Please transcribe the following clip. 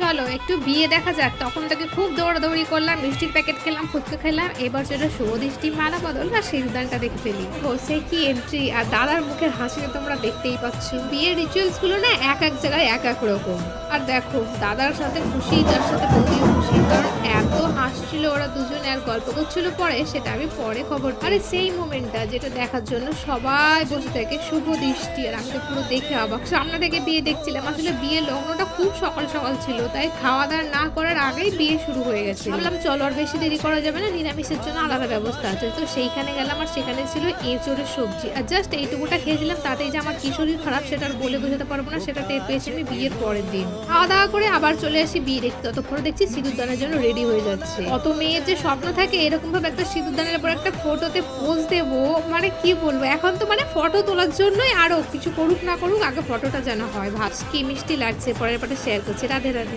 চলো একটু বিয়ে দেখা যাক। তখন থেকে খুব দৌড়াদৌড়ি করলাম, মিষ্টির প্যাকেট খেলাম, ফুচকা খেলাম। এবার যেটা শুভ দৃষ্টি মালা বদল আর সিঁদুরদানটা দেখে ফেলি। ও সে কি এন্ট্রি, আর দাদার মুখের হাসিটা তোমরা দেখতেই পাচ্ছ। বিয়ের রিচুয়ালস গুলো না এক এক জায়গায় এক এক রকম। আর দেখো দাদার সাথে খুশি, তার সাথে বৌদিও খুশি, কারণ এত হাসছিল ওরা দুজনে আর গল্প করছিল। পরে সেটা আমি পরে খবর, আরে সেই মোমেন্টটা যেটা দেখার জন্য সবাই বসে থাকে, শুভ দৃষ্টি। আর আমি তো পুরো দেখে অবাক, সামনে থেকে বিয়ে দেখছিলাম। আসলে বিয়ের লগ্নটা খুব সকাল সকাল ছিল, তাই খাওয়া দাওয়া না করার আগেই বিয়ে শুরু হয়ে গেছে। ভাবলাম চলো আর বেশি দেরি করা যাবে না, নিরামিষের জন্য আলাদা ব্যবস্থা আছে। তো সেইখানে গেলাম, আর সেখানে ছিল এঁচোড়ের সবজি। আর জাস্ট এইটুকুটা খেয়েছিলাম, তাতেই যে আমার কি শরীর খারাপ সেটা আর বলে বোঝাতে পারবো না। সেটা টের পেয়েছি আমি বিয়ের পরের দিন। খাওয়া দাওয়া করে আবার চলে আসি বিয়ে দেখতে। ততক্ষণে দেখছি সিঁদুরদানের জন্য রেডি হয়ে যাচ্ছে। কত মেয়ের যে স্বপ্ন থাকে এরকম ভাবে একটা সিঁদুরদানের পর একটা ফটোতে পোজ দেবো, মানে কি বলবো। এখন তো মানে ফটো তোলার জন্যই, আরো কিছু করুক না করুক আগে ফটোটা যেন হয়। ভাবছি কি মিষ্টি লাগছে, পরের পাটে শেয়ার করছি। রাধে রাধে।